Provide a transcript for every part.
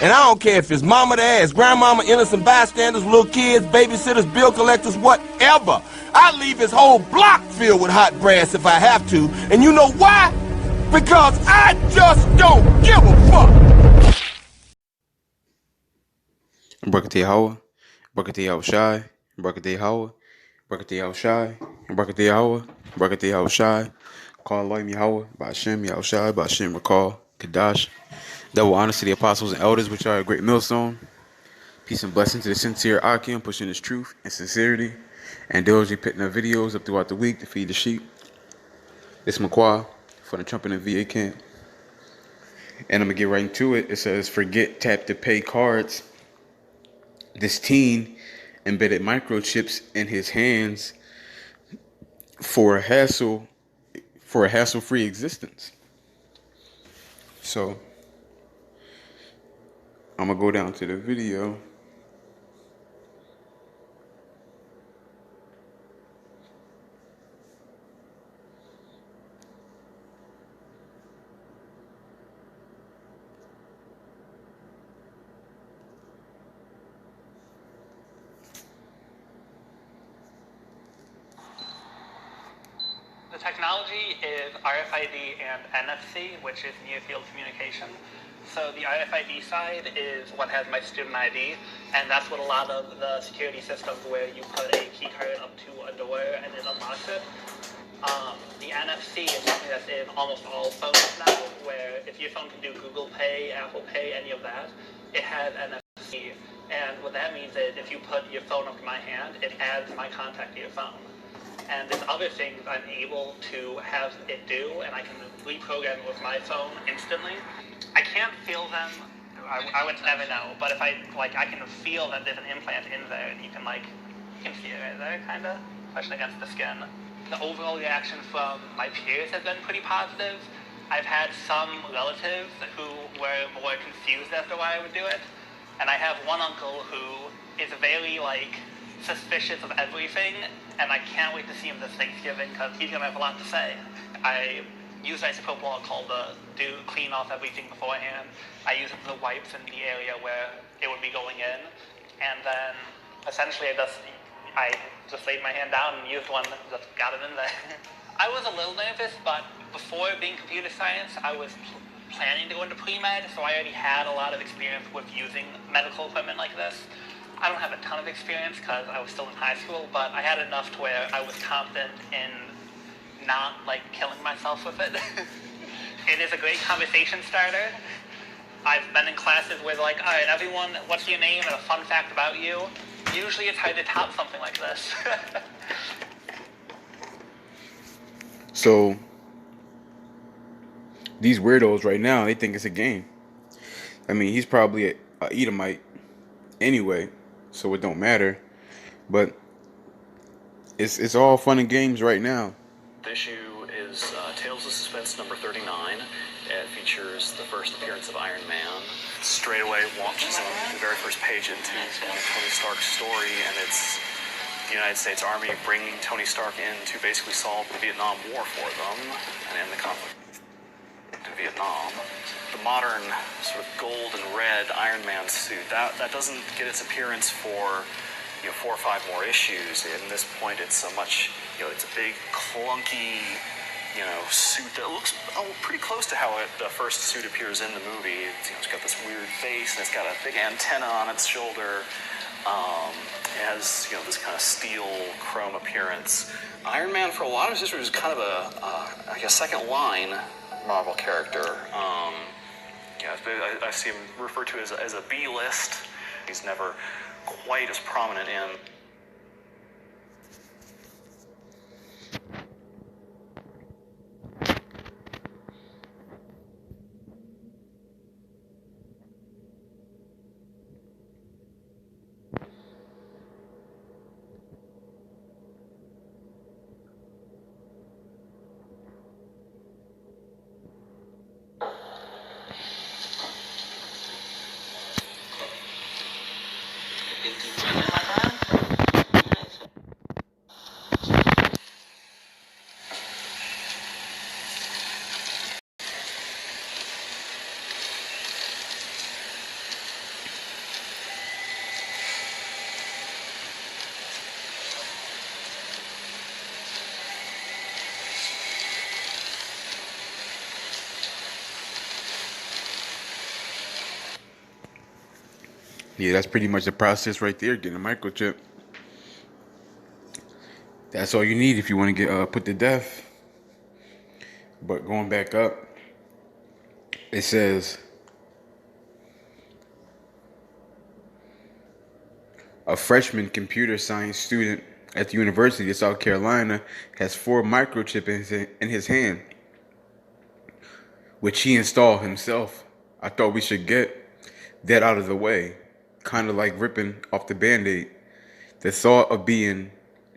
And I don't care if it's mama to ass, grandmama, innocent bystanders, little kids, babysitters, bill collectors, whatever. I leave his whole block filled with hot brass if I have to. And you know why? Because I just don't give a fuck. Brakati Hawa, Brakati Hawa Shai, Brakati Hawa, Brakati Hawa Shai, Brakati Hawa, Brakati Hawa Shai, Call Loim Yahweh, Ba'ashem Yahushai, Ba'ashem Rakal, Kadash. Double honors to the apostles and elders, which are a great millstone. Peace and blessing to the sincere Akim, pushing his truth and sincerity, and diligently putting their videos up throughout the week to feed the sheep. It's McQuah for the Trumpet and VA camp. And I'm going to get right into it. It says, forget tap to pay cards. This teen embedded microchips in his hands for a hassle-free existence. So I'm gonna go down to the video. The technology is RFID and NFC, which is near field communication. So the RFID side is what has my student ID, and that's what a lot of the security systems where you put a key card up to a door and it unlocks it. The NFC is something that's in almost all phones now, where if your phone can do Google Pay, Apple Pay, any of that, it has NFC. And what that means is if you put your phone up to my hand, it adds my contact to your phone. And there's other things I'm able to have it do, and I can reprogram it with my phone instantly. I can't feel them. I would never know, but if I can feel that there's an implant in there, and you can feel it there, kind of, especially against the skin. The overall reaction from my peers has been pretty positive. I've had some relatives who were more confused as to why I would do it, and I have one uncle who is very suspicious of everything, and I can't wait to see him this Thanksgiving because he's gonna have a lot to say. I use isopropyl alcohol to clean off everything beforehand. I use it for the wipes in the area where it would be going in, and then essentially I just laid my hand down and used one, just got it in there. I was a little nervous, but before being computer science, I was planning to go into pre-med, so I already had a lot of experience with using medical equipment like this. I don't have a ton of experience because I was still in high school, but I had enough to where I was confident in not killing myself with it. It is a great conversation starter. I've been in classes where they're like, all right, everyone, what's your name and a fun fact about you? Usually it's hard to top something like this. So these weirdos right now, they think it's a game. I mean, he's probably a Edomite anyway, so it don't matter. But it's all fun and games right now. The issue is Tales of Suspense number 39. It features the first appearance of Iron Man. Straight away launches in the very first page into Tony Stark's story, and it's the United States Army bringing Tony Stark in to basically solve the Vietnam War for them and end the conflict in Vietnam. The modern sort of gold and red Iron Man suit, that doesn't get its appearance for 4 or 5 more issues. And at this point, it's a much, it's a big, clunky, suit that looks pretty close to how the first suit appears in the movie. It's got this weird face, and it's got a big antenna on its shoulder. It has, this kind of steel chrome appearance. Iron Man, for a lot of his history, was kind of a second line Marvel character. I see him referred to as a B-list. He's never quite as prominent in. Yeah, that's pretty much the process right there, getting a microchip. That's all you need if you want to get put to death. But going back up, it says a freshman computer science student at the University of South Carolina has 4 microchips in his hand, which he installed himself. I thought we should get that out of the way, kind of like ripping off the Band-Aid. The thought of being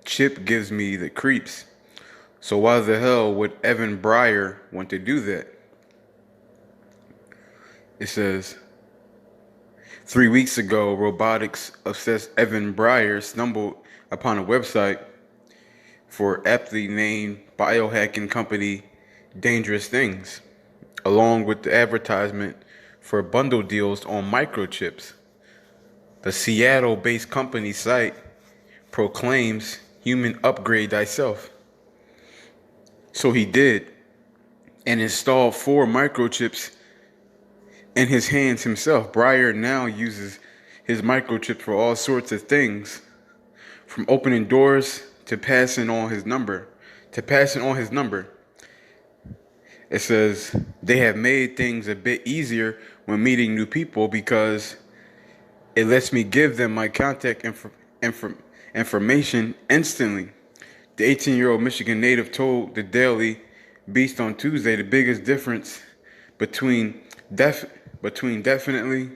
chipped gives me the creeps. So why the hell would Evan Breyer want to do that? It says, 3 weeks ago, robotics-obsessed Evan Breyer stumbled upon a website for aptly named biohacking company Dangerous Things, along with the advertisement for bundle deals on microchips. The Seattle-based company site proclaims human upgrade thyself. So he did, and installed 4 microchips in his hands himself. Breyer now uses his microchips for all sorts of things, from opening doors to passing on his number. It says they have made things a bit easier when meeting new people because it lets me give them my contact information instantly. The 18-year-old Michigan native told the Daily Beast on Tuesday the biggest difference between definitely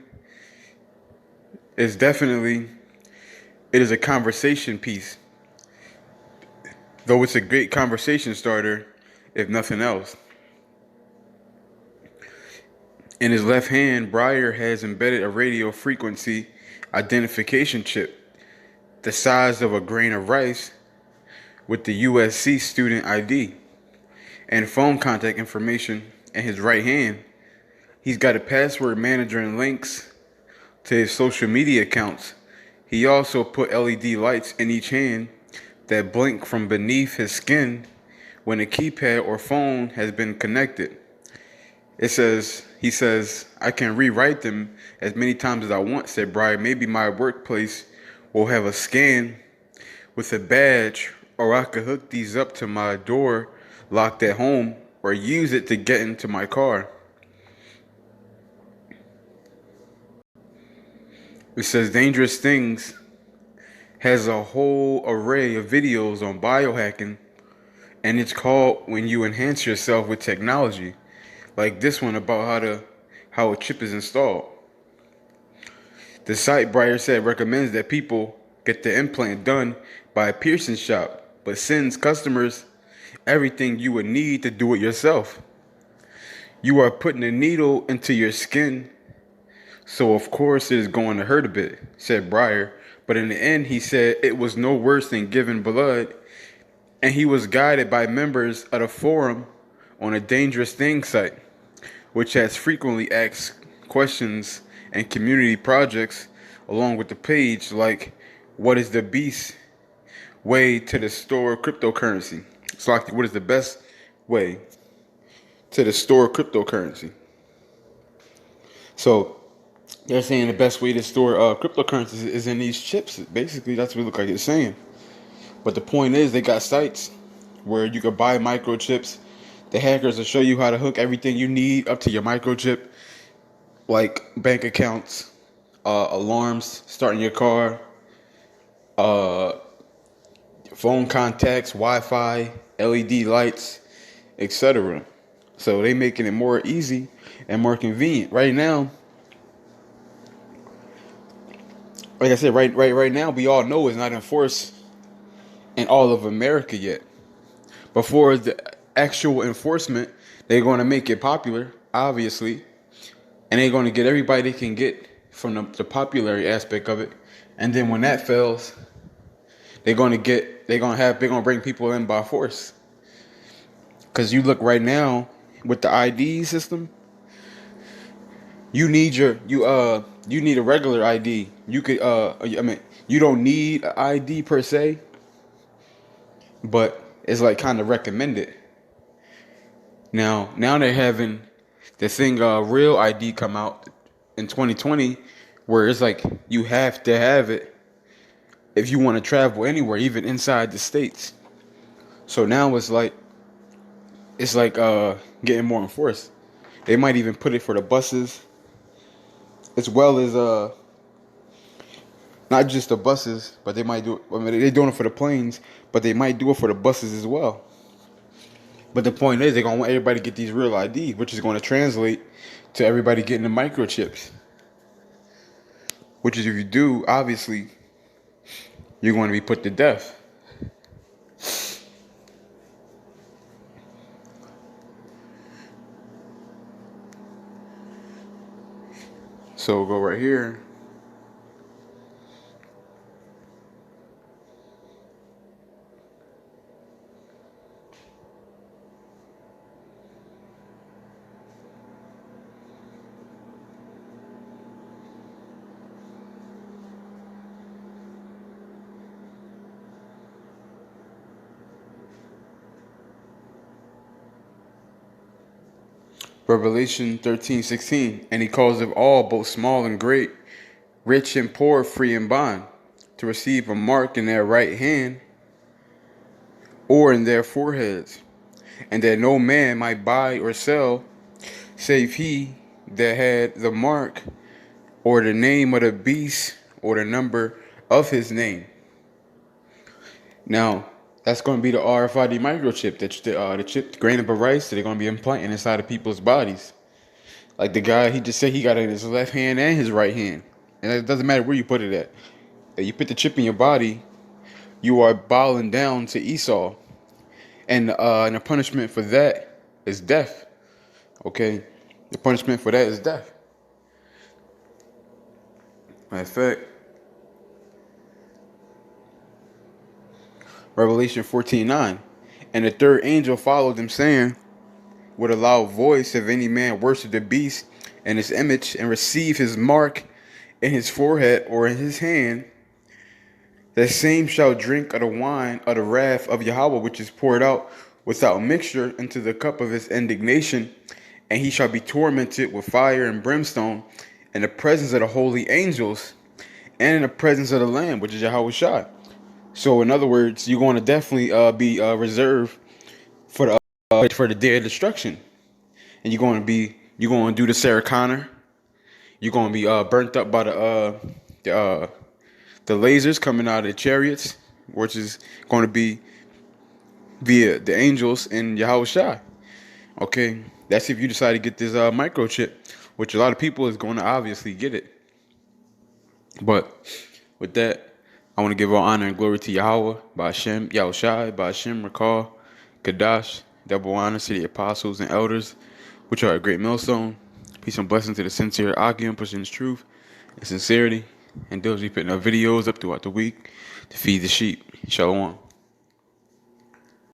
it is a conversation piece, though it's a great conversation starter if nothing else. In his left hand, Breyer has embedded a radio frequency identification chip the size of a grain of rice with the USC student ID and phone contact information in his right hand. He's got a password manager and links to his social media accounts. He also put LED lights in each hand that blink from beneath his skin when a keypad or phone has been connected. He says, I can rewrite them as many times as I want, said Breyer. Maybe my workplace will have a scan with a badge, or I could hook these up to my door locked at home, or use it to get into my car. It says Dangerous Things has a whole array of videos on biohacking, and it's called When You Enhance Yourself with Technology, like this one about how a chip is installed. The site, Breyer said, recommends that people get the implant done by a piercing shop, but sends customers everything you would need to do it yourself. You are putting a needle into your skin, so of course it is going to hurt a bit, said Breyer. But in the end, he said it was no worse than giving blood, and he was guided by members of the forum on a Dangerous Things site, which has frequently asked questions and community projects along with the page like, what is the beast way to the store cryptocurrency? It's like, what is the best way to the store cryptocurrency? So they're saying the best way to store cryptocurrencies is in these chips. Basically, that's what it looks like it's saying. But the point is, they got sites where you could buy microchips. The hackers will show you how to hook everything you need up to your microchip, like bank accounts, alarms, starting your car, phone contacts, Wi-Fi, LED lights, etc. So they making it more easy and more convenient. Right now, like I said, right now, we all know it's not enforced in all of America yet. Before the actual enforcement, they're going to make it popular, obviously, and they're going to get everybody they can get from the popularity aspect of it. And then when that fails, they're going to bring people in by force. Because you look right now with the ID system, you need a regular ID. You could you don't need an ID per se, but it's like kind of recommended. Now they're having the thing Real ID come out in 2020, where it's like you have to have it if you want to travel anywhere, even inside the states. So now it's like getting more enforced. They might even put it for the buses as well as not just the buses, but they might do it. I mean, they're doing it for the planes, but they might do it for the buses as well. But the point is, they're gonna want everybody to get these real ID, which is going to translate to everybody getting the microchips. Which is, if you do, obviously, you're going to be put to death. So we'll go right here. Revelation 13:16, and he calls of all, both small and great, rich and poor, free and bond, to receive a mark in their right hand or in their foreheads, and that no man might buy or sell, save he that had the mark, or the name of the beast, or the number of his name. Now, that's going to be the RFID microchip, the chip, the grain of rice that they're going to be implanting inside of people's bodies. Like the guy, he just said he got it in his left hand and his right hand. And it doesn't matter where you put it at. If you put the chip in your body, you are bowing down to Esau. And the punishment for that is death. Okay? The punishment for that is death. Matter of fact, Revelation 14:9. And the third angel followed them, saying with a loud voice, if any man worship the beast and his image, and receive his mark in his forehead or in his hand, the same shall drink of the wine of the wrath of Yahweh, which is poured out without mixture into the cup of his indignation, and he shall be tormented with fire and brimstone in the presence of the holy angels and in the presence of the Lamb, which is Yahweh Shai. So, in other words, you're going to definitely be reserved for the day of destruction, and you're going to do the Sarah Connor. You're going to be burnt up by the lasers coming out of the chariots, which is going to be via the angels and Yahweh Shai. Okay, that's if you decide to get this microchip, which a lot of people is going to obviously get it. But with that, I want to give all honor and glory to Yahweh, by Hashem, Yahweh Shai, by Hashem, Rakal, Kadash, double honor to the apostles and elders, which are a great millstone. Peace and blessing to the sincere Akim, pushing his truth and sincerity, and those who putting up videos up throughout the week to feed the sheep. Shalom.